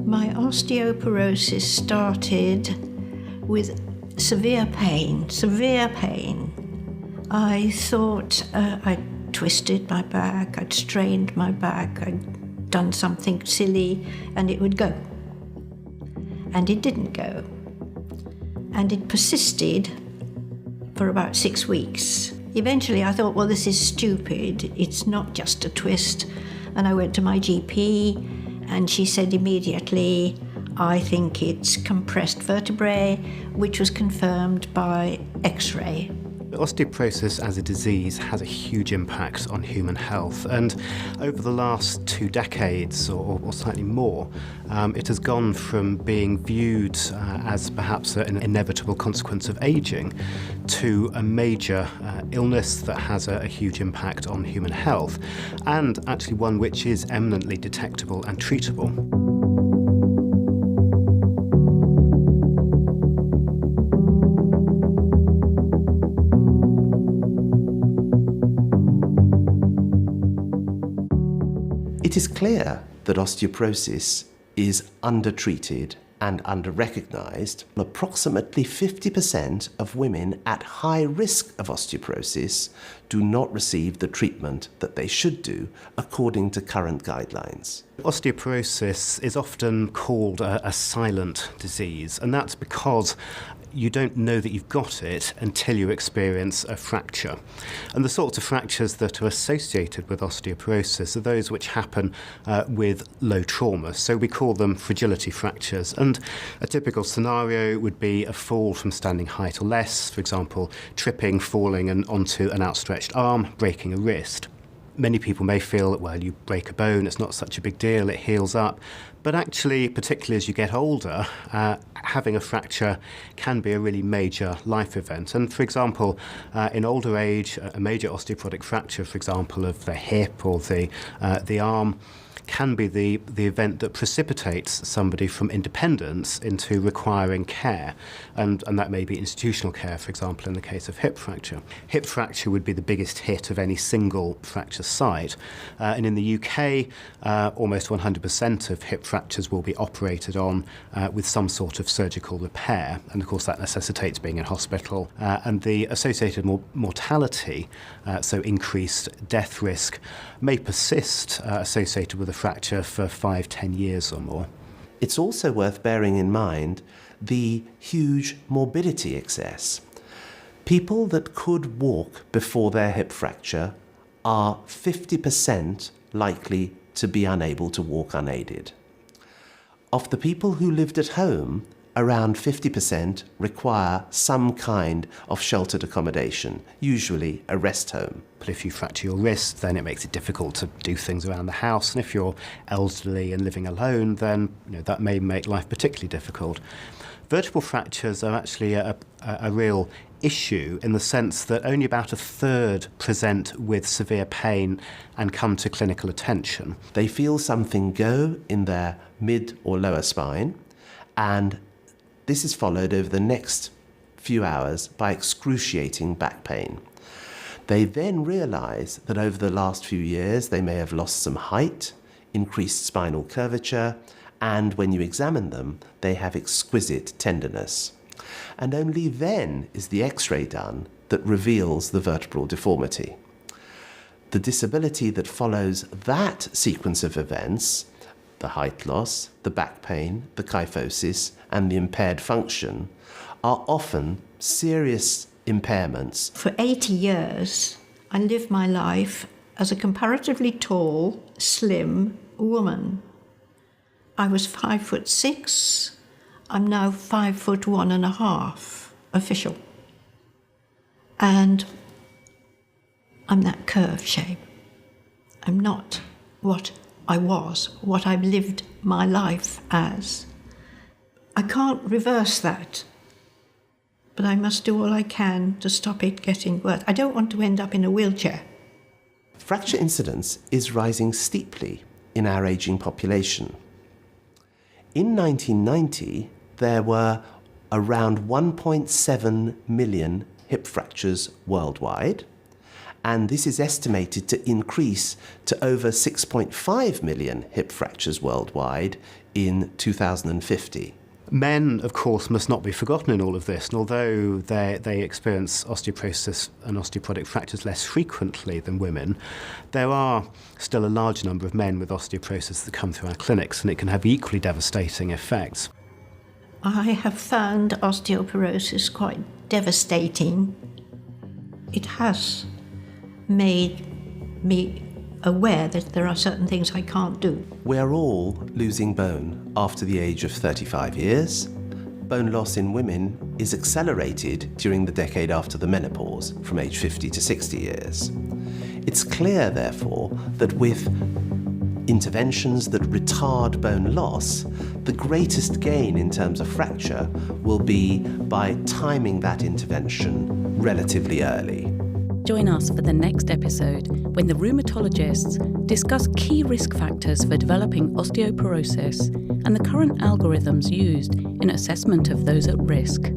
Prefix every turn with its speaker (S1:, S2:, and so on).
S1: My osteoporosis started with severe pain. I thought I'd twisted my back, I'd strained my back, I'd done something silly, and it would go. And it didn't go. And it persisted for about 6 weeks. Eventually I thought, well, this is stupid. It's not just a twist. And I went to my GP, and she said immediately, I think it's compressed vertebrae, which was confirmed by X-ray.
S2: Osteoporosis as a disease has a huge impact on human health, and over the last 2 decades or slightly more, it has gone from being viewed as perhaps an inevitable consequence of ageing to a major illness that has a huge impact on human health, and actually one which is eminently detectable and treatable.
S3: It is clear that osteoporosis is undertreated and under-recognised. Approximately 50% of women at high risk of osteoporosis do not receive the treatment that they should do according to current guidelines.
S2: Osteoporosis is often called a silent disease, and that's because you don't know that you've got it until you experience a fracture. And the sorts of fractures that are associated with osteoporosis are those which happen with low trauma. So we call them fragility fractures. And a typical scenario would be a fall from standing height or less, for example, tripping, falling and onto an outstretched arm, breaking a wrist. Many people may feel that, well, you break a bone, it's not such a big deal, it heals up. But actually, particularly as you get older, having a fracture can be a really major life event. And for example, in older age, a major osteoporotic fracture, for example, of the hip or the arm, can be the event that precipitates somebody from independence into requiring care. And that may be institutional care, for example, in the case of hip fracture. Hip fracture would be the biggest hit of any single fracture site. And in the UK, almost 100% of hip fractures will be operated on with some sort of surgical repair. And of course, that necessitates being in hospital. And the associated mortality, so increased death risk, may persist associated with a fracture for 5-10 years or more.
S3: It's also worth bearing in mind the huge morbidity excess. People that could walk before their hip fracture are 50% likely to be unable to walk unaided. Of the people who lived at home, around 50% require some kind of sheltered accommodation, usually a rest home.
S2: But if you fracture your wrist, then it makes it difficult to do things around the house. And if you're elderly and living alone, then that may make life particularly difficult. Vertebral fractures are actually a real issue in the sense that only about a third present with severe pain and come to clinical attention.
S3: They feel something go in their mid or lower spine, and this is followed over the next few hours by excruciating back pain. They then realise that over the last few years they may have lost some height, increased spinal curvature, and when you examine them, they have exquisite tenderness. And only then is the X-ray done that reveals the vertebral deformity. The disability that follows that sequence of events, the height loss, the back pain, the kyphosis, and the impaired function, are often serious impairments.
S1: For 80 years, I lived my life as a comparatively tall, slim woman. I was 5'6". I'm now 5'1.5", official. And I'm that curved shape. I'm not what I was, what I've lived my life as. I can't reverse that, but I must do all I can to stop it getting worse. I don't want to end up in a wheelchair.
S3: Fracture incidence is rising steeply in our ageing population. In 1990, there were around 1.7 million hip fractures worldwide, and this is estimated to increase to over 6.5 million hip fractures worldwide in 2050.
S2: Men, of course, must not be forgotten in all of this, and although they experience osteoporosis and osteoporotic fractures less frequently than women, there are still a large number of men with osteoporosis that come through our clinics, and it can have equally devastating effects.
S1: I have found osteoporosis quite devastating. It has made me aware that there are certain things I can't do.
S3: We're all losing bone after the age of 35 years. Bone loss in women is accelerated during the decade after the menopause, from age 50 to 60 years. It's clear, therefore, that with interventions that retard bone loss, the greatest gain in terms of fracture will be by timing that intervention relatively early.
S4: Join us for the next episode when the rheumatologists discuss key risk factors for developing osteoporosis and the current algorithms used in assessment of those at risk.